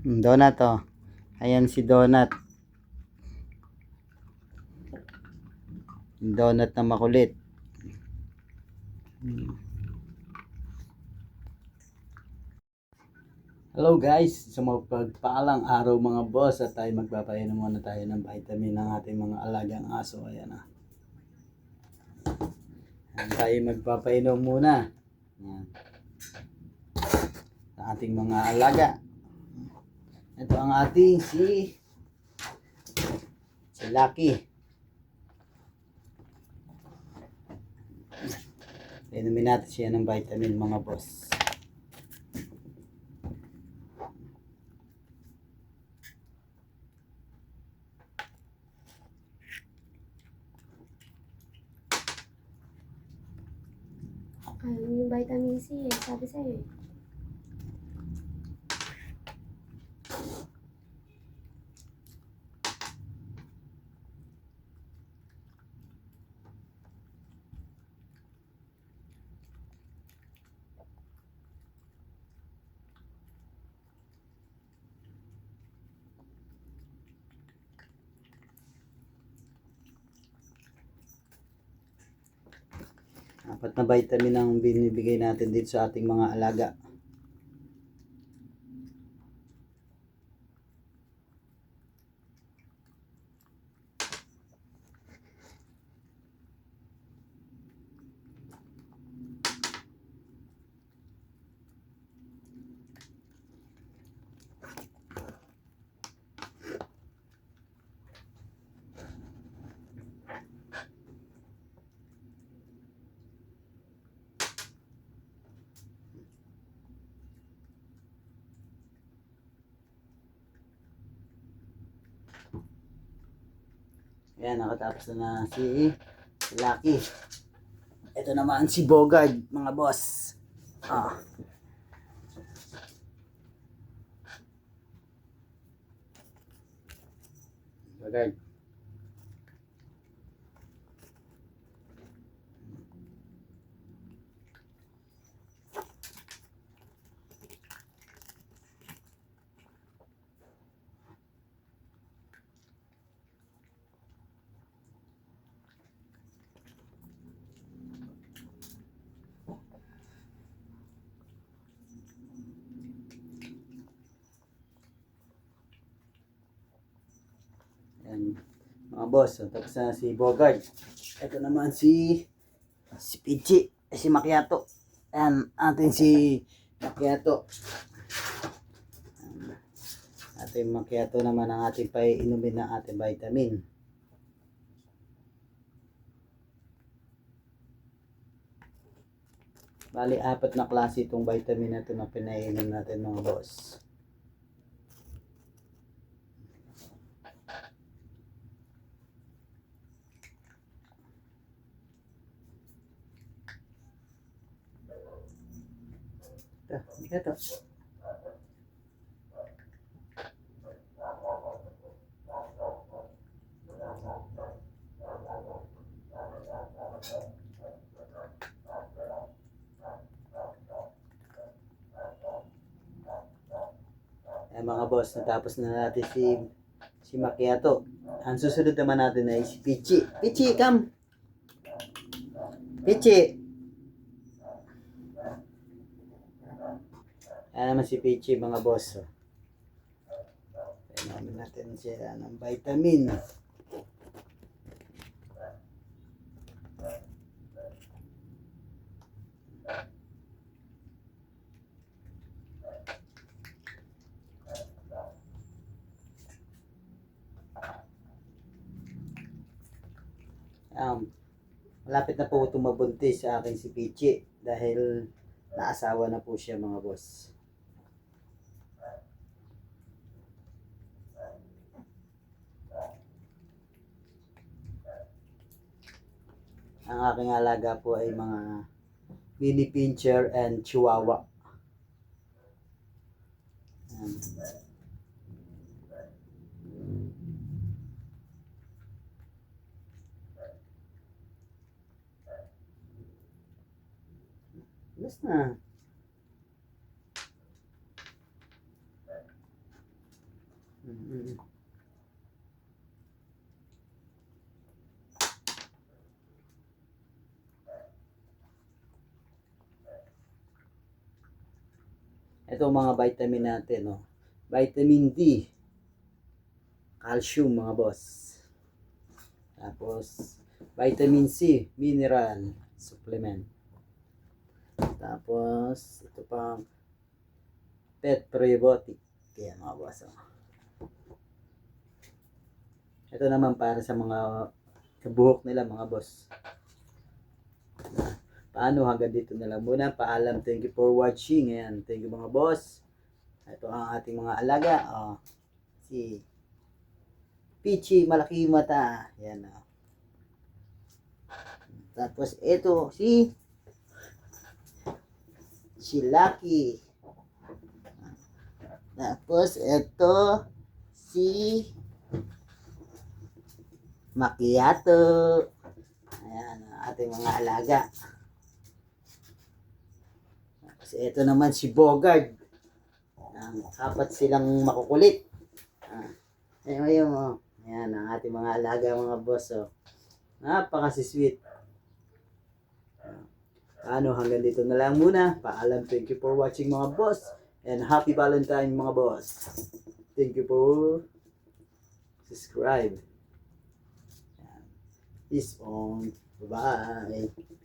Donut oh. Ayan si Donut. Donut na makulit. Hello guys, sa mapagpaalang araw mga boss at tayo magpapainom muna tayo ng vitamin ng ating mga alagang aso. Ayan ah. Tayo magpapainom muna. Ayan. Sa ating mga alaga. Ito ang ating si Lucky. Inumin natin siya ng vitamin mga boss. Yung vitamin C sabi sa'yo eh. Apat na vitamin ang binibigay natin dito sa ating mga alaga. Ayan, nakatapos na si Lucky. Ito naman si Bogard, mga boss. Bogard. Ayan, mga boss. Tapos na si Bogard. Ito naman si Pichi, si Macchiato. Ayan, atin si Macchiato. Ating Macchiato naman ang ating paiinumin ng ating vitamin. Bali, 4 na klase itong vitamin na ito na pinainom natin mga boss. Ito. Mga boss, natapos na natin si Macchiato. Ang susunod naman natin ay si Pichi. Pichi, come! Pichi! Ayan naman si Pichi, mga boss. Kailangan natin siya ng vitamin. Malapit na po itong mabuntis sa akin si Pichi dahil naasawa na po siya mga boss. Ang aking alaga po ay mga mini pincher and chihuahua. Basta na. Ito ang mga vitamin natin, no? Vitamin D, calcium mga boss. Tapos, vitamin C, mineral supplement. Tapos, ito pang pet probiotic. Kaya mga boss, oh. Ito naman para sa mga kabuhok nila mga boss. Paano, hanggang dito na lang muna. Paalam, thank you for watching. Ayan, thank you mga boss. Ito ang ating mga alaga. Oh, si Pichi, malaki mata. Ayan, oh. Tapos ito si Lucky. Tapos ito si Macchiato. Ayan, ang ating mga alaga. Tapos ito naman si Bogard. Apat silang makukulit. Ayun, oh. Ayan, ang ating mga alaga mga boss. Oh. Napaka-sweet. Ano, hanggang dito na lang muna. Paalam, thank you for watching mga boss. And happy Valentine mga boss. Thank you for subscribe. Peace on. Bye-bye.